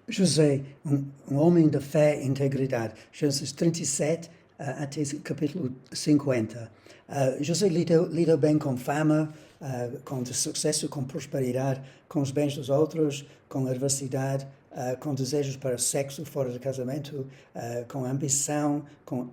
José, um homem de fé e integridade. Gênesis 37 até capítulo 50. José lidou bem com fama, com sucesso, com prosperidade, com os bens dos outros, com adversidade, com desejos para sexo fora do casamento, com ambição, com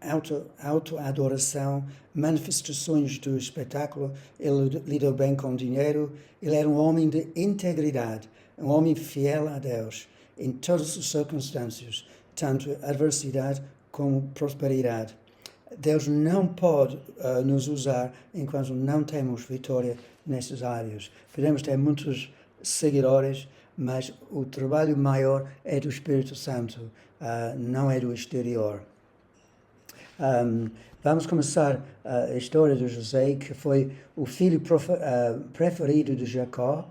auto-adoração, manifestações do espetáculo. Ele lidou bem com dinheiro. Ele era um homem de integridade, um homem fiel a Deus em todas as circunstâncias, tanto adversidade como prosperidade. Deus não pode nos usar enquanto não temos vitória nessas áreas. Podemos ter muitos seguidores, mas o trabalho maior é do Espírito Santo, não é do exterior. Vamos começar a história de José, que foi o filho preferido de Jacó,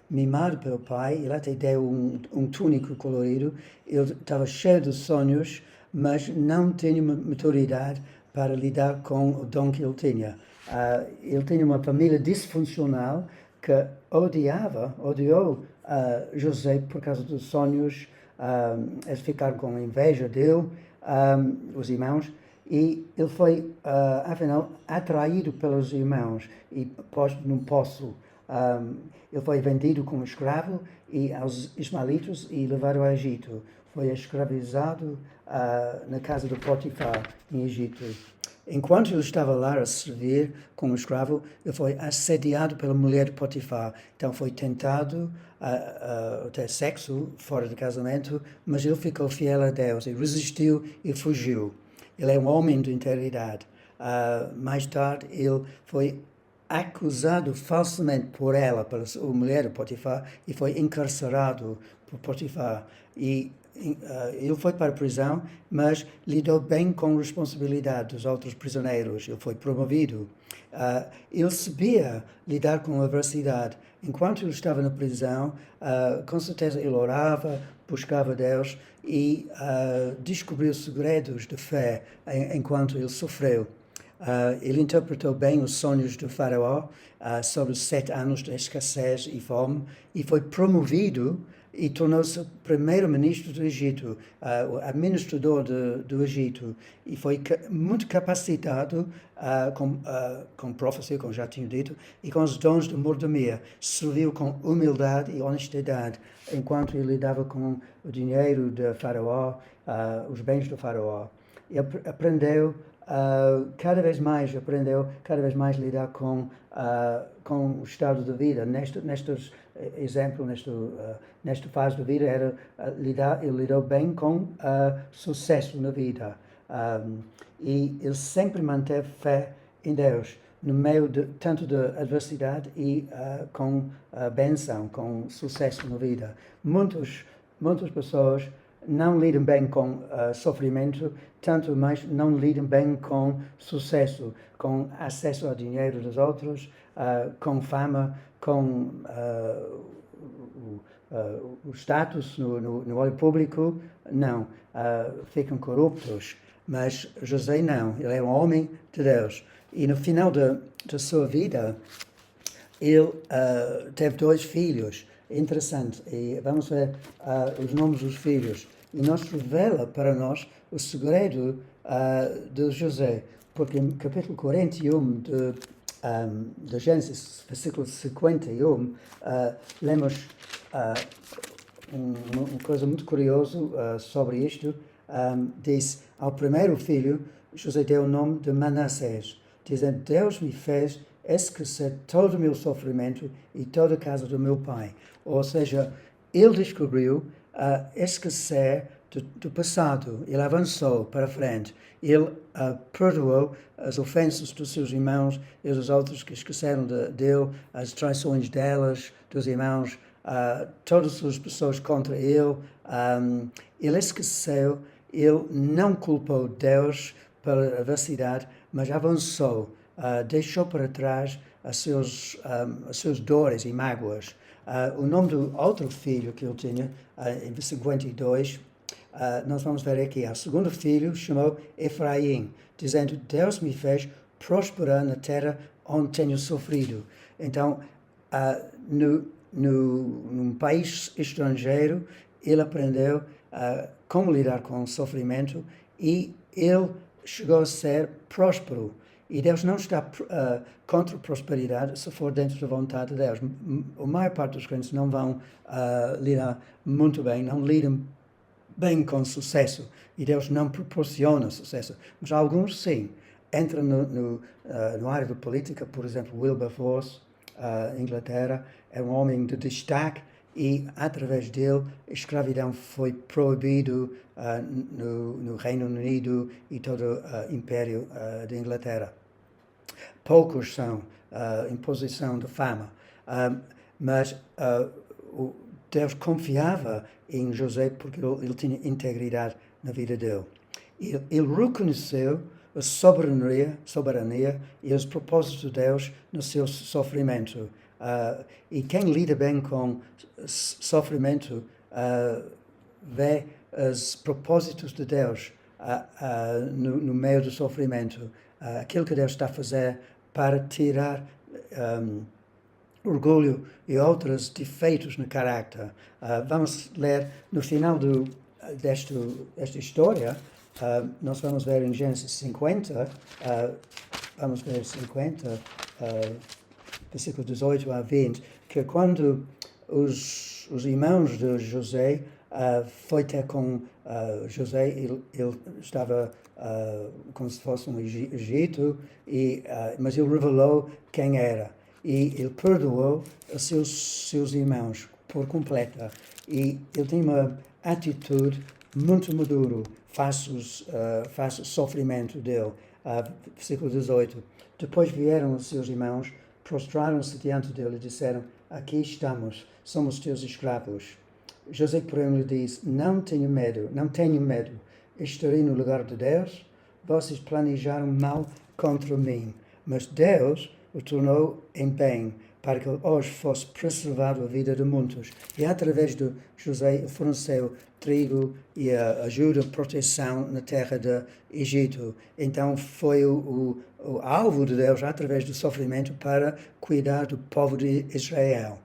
mimado pelo pai. Ele até deu um túnico colorido. Ele estava cheio de sonhos, mas não tinha maturidade para lidar com o dom que ele tinha. Ele tinha uma família disfuncional que odiou José por causa dos sonhos. Eles ficaram com inveja dele, os irmãos, e ele foi, afinal, atraído pelos irmãos e posto num poço. Ele foi vendido como escravo aos ismaelitas e levado ao Egito. Foi escravizado na casa de Potifar, em Egito. Enquanto ele estava lá a servir como escravo, ele foi assediado pela mulher de Potifar. Então foi tentado ter sexo fora do casamento, mas ele ficou fiel a Deus e resistiu e fugiu. Ele é um homem de integridade. Mais tarde, ele foi acusado falsamente por ela, pela mulher de Potifar, e foi encarcerado por Potifar. Ele foi para a prisão, mas lidou bem com a responsabilidade dos outros prisioneiros. Ele foi promovido. Ele sabia lidar com a adversidade. Enquanto ele estava na prisão, com certeza ele orava, buscava Deus e descobriu segredos de fé enquanto ele sofreu. Ele interpretou bem os sonhos do faraó sobre os 7 anos de escassez e fome e foi promovido e tornou-se primeiro-ministro do Egito, administrador do Egito, e foi muito capacitado com profecia, como já tinha dito, e com os dons de mordomia. Serviu com humildade e honestidade, enquanto ele lidava com o dinheiro do faraó, os bens do faraó. Ele aprendeu cada vez mais a lidar com o estado de vida. Nestes exemplo, nesta fase da vida, ele lidou bem com sucesso na vida. E ele sempre manteve fé em Deus, no meio tanto da adversidade e com bênção, com sucesso na vida. Muitas pessoas não lidam bem com sofrimento, tanto mais não lidam bem com sucesso, com acesso ao dinheiro dos outros, com fama, com o status no olho público. Não, ficam corruptos. Mas José não, ele é um homem de Deus. E no final da sua vida, ele teve 2 filhos. Interessante. E vamos ver os nomes dos filhos. E nos revela para nós o segredo de José. Porque em capítulo 41 de Gênesis, versículo 51, lemos uma coisa muito curiosa sobre isto. Diz, ao primeiro filho, José deu o nome de Manassés, dizendo, Deus me fez esquecer todo o meu sofrimento e toda a casa do meu pai. Ou seja, ele descobriu esquecer do passado. Ele avançou para frente. Ele perdoou as ofensas dos seus irmãos e dos outros que esqueceram dele, as traições delas, dos irmãos, todas as pessoas contra ele. Ele esqueceu, ele não culpou Deus pela adversidade, mas avançou, deixou para trás as suas dores e mágoas. O nome do outro filho que ele tinha, em 52, nós vamos ver aqui. O segundo filho chamou Efraim, dizendo, Deus me fez prosperar na terra onde tenho sofrido. Então, num país estrangeiro, ele aprendeu como lidar com o sofrimento e ele chegou a ser próspero. E Deus não está contra a prosperidade se for dentro da vontade de Deus. A maior parte dos crentes não vão lidar muito bem, não lidam bem com sucesso. E Deus não proporciona sucesso. Mas alguns sim. Entra no área da política, por exemplo, Wilberforce, Inglaterra, é um homem de destaque e, através dele, a escravidão foi proibido no Reino Unido e todo o Império de Inglaterra. Poucos são em posição de fama, mas Deus confiava em José porque ele tinha integridade na vida dele. Ele reconheceu a soberania e os propósitos de Deus no seu sofrimento. E quem lida bem com sofrimento vê os propósitos de Deus no meio do sofrimento. Aquilo que Deus está a fazer para tirar orgulho e outros defeitos no caráter. Vamos ler no final desta história. Nós vamos ver em Gênesis 50, vamos ver 50, versículo 18 a 20, que quando os irmãos de José foi ter com José, ele estava como se fosse um Egito, mas ele revelou quem era. E ele perdoou os seus irmãos por completa. E ele tem uma atitude muito madura face o sofrimento dele. Versículo 18. Depois vieram os seus irmãos, prostraram-se diante dele e disseram: aqui estamos, somos teus escravos. José, porém, lhe disse: não tenho medo, estarei no lugar de Deus. Vocês planejaram mal contra mim, mas Deus o tornou em bem, para que hoje fosse preservado a vida de muitos. E através de José forneceu trigo e ajuda, proteção na terra do Egito. Então foi o alvo de Deus, através do sofrimento, para cuidar do povo de Israel.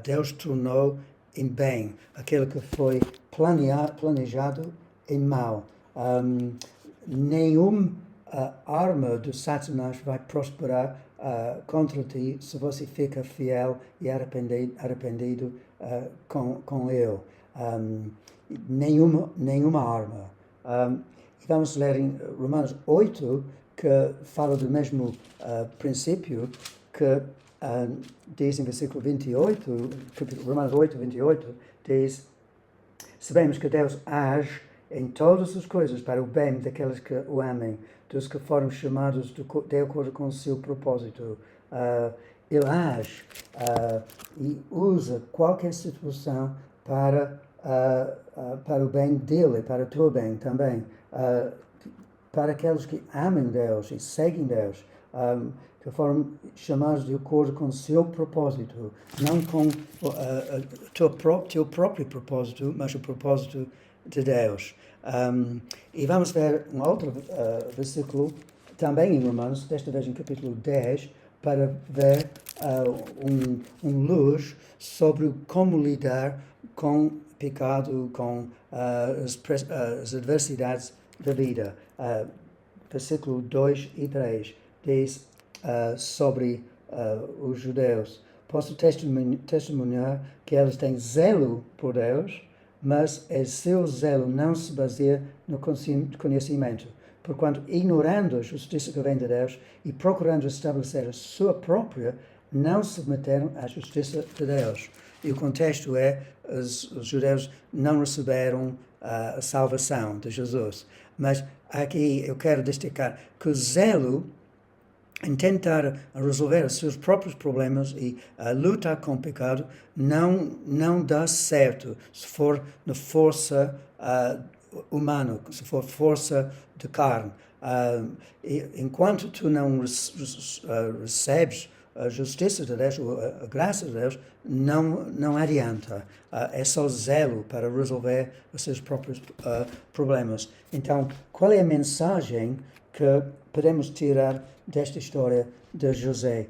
Deus tornou em bem aquilo que foi planejado em mal. Nenhuma arma de Satanás vai prosperar contra ti se você fica fiel e arrependido com ele. Nenhuma arma. E vamos ler em Romanos 8, que fala do mesmo princípio, que diz em versículo 28, Romanos 8, 28, diz: sabemos que Deus age em todas as coisas para o bem daqueles que o amem, dos que foram chamados de acordo com o seu propósito. Ele age e usa qualquer situação para o bem dele, para o teu bem também. Para aqueles que amam Deus e seguem Deus, que foram chamados de acordo com o seu propósito, não com o teu próprio propósito, mas o propósito de Deus. E vamos ver um outro versículo, também em Romanos, desta vez em capítulo 10, para ver luz sobre como lidar com o pecado, com as adversidades da vida. Versículo 2 e 3 diz sobre os judeus: posso testemunhar que eles têm zelo por Deus, mas o seu zelo não se baseia no conhecimento, porquanto, ignorando a justiça que vem de Deus e procurando estabelecer a sua própria, não se submeteram à justiça de Deus. E o contexto é: os judeus não receberam a salvação de Jesus. Mas aqui eu quero destacar que o zelo em tentar resolver os seus próprios problemas e lutar com o pecado não dá certo se for na força humana, se for força de carne. Enquanto tu não recebes a justiça de Deus, a graça de Deus, não adianta. É só zelo para resolver os seus próprios problemas. Então, qual é a mensagem que podemos tirar desta história de José?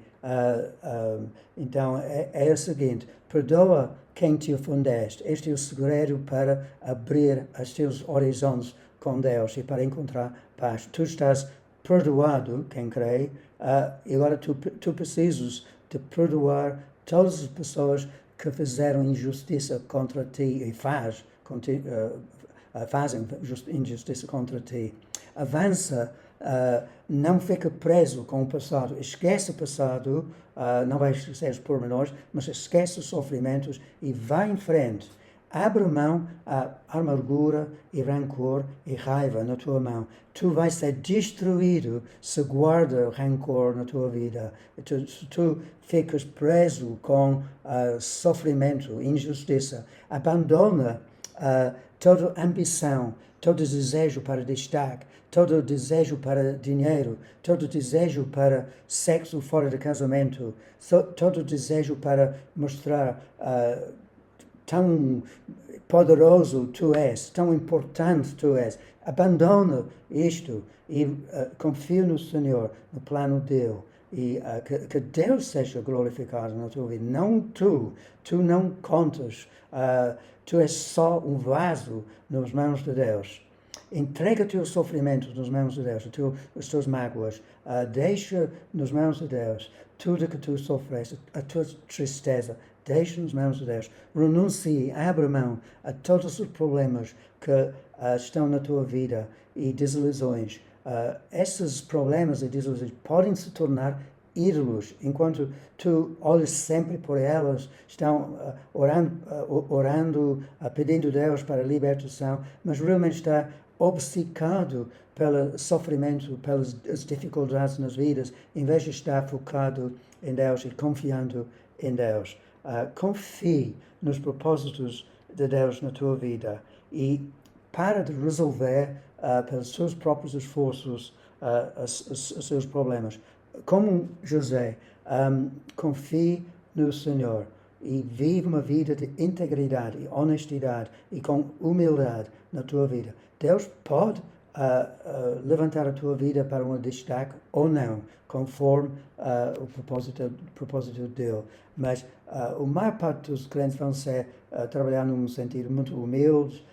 Então, é o seguinte, perdoa quem te ofendeste. Este é o segredo para abrir os teus horizontes com Deus e para encontrar paz. Tu estás perdoado, quem crê, e agora tu precisas de perdoar todas as pessoas que fizeram injustiça contra ti e fazem injustiça contra ti. Avança, não fica preso com o passado. Esquece o passado, não vai esquecer os pormenores, mas esquece os sofrimentos e vai em frente. Abre mão à amargura e rancor e raiva na tua mão. Tu vais ser destruído se guarda rancor na tua vida. Se tu ficas preso com sofrimento, injustiça, abandona toda ambição, todo desejo para destaque, todo desejo para dinheiro, todo desejo para sexo fora de casamento, todo desejo para mostrar tão poderoso tu és, tão importante tu és. Abandona isto e confia no Senhor, no plano dele. E que Deus seja glorificado na tua vida, não tu. Tu não contas, tu és só um vaso nas mãos de Deus. Entrega teus sofrimentos nas mãos de Deus, as tuas mágoas, deixa nas mãos de Deus tudo que tu sofreste, a tua tristeza, deixa nas mãos de Deus. Renuncie, abra mão a todos os problemas que estão na tua vida e desilusões. Esses problemas e desilusões podem se tornar ídolos, enquanto tu olhas sempre por elas, estão orando, pedindo a Deus para a libertação, mas realmente está obcecado pelo sofrimento, pelas dificuldades nas vidas, em vez de estar focado em Deus e confiando em Deus. Confie nos propósitos de Deus na tua vida e para de resolver pelos seus próprios esforços os seus problemas. Como José, confie no Senhor e vive uma vida de integridade e honestidade e com humildade na tua vida. Deus pode levantar a tua vida para um destaque ou não, conforme o propósito dele. Mas a maior parte dos crentes vão trabalhar num sentido muito humilde,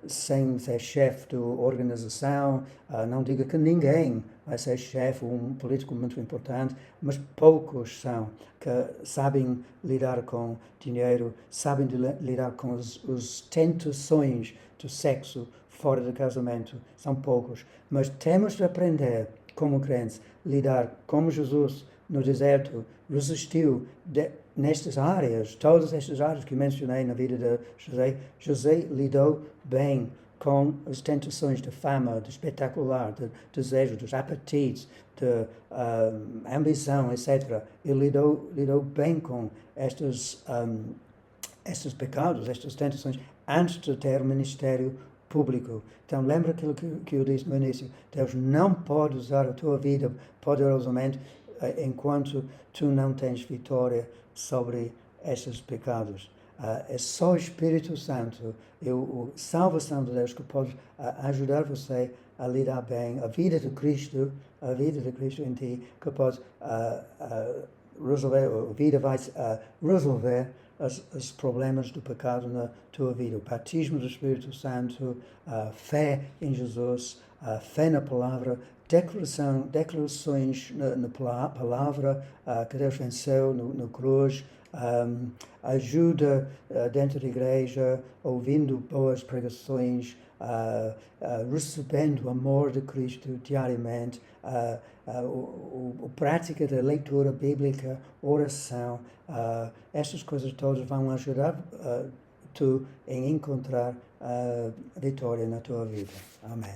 sem ser chefe de organização. Não diga que ninguém vai ser chefe, um político muito importante, mas poucos são que sabem lidar com dinheiro, sabem lidar com as tentações do sexo fora do casamento. São poucos. Mas temos de aprender, como crentes, lidar como Jesus no deserto resistiu nestas áreas, todas estas áreas que mencionei na vida de José. José lidou bem com as tentações de fama, de espetacular, de desejo, dos apetites, de ambição, etc. Ele lidou bem com estes pecados, estas tentações, antes de ter o ministério público. Então, lembra aquilo que eu disse no início. Deus não pode usar a tua vida poderosamente enquanto tu não tens vitória sobre esses pecados. É só o Espírito Santo e a salvação de Deus que pode ajudar você a lidar bem. A vida de Cristo em ti, que pode resolver, a vida vai resolver os problemas do pecado na tua vida. O batismo do Espírito Santo, a fé em Jesus, a fé na palavra, declarações na palavra que Deus venceu na cruz, ajuda dentro da igreja, ouvindo boas pregações, recebendo o amor de Cristo diariamente, a prática da leitura bíblica, oração, estas coisas todas vão ajudar tu em encontrar a vitória na tua vida. Amém.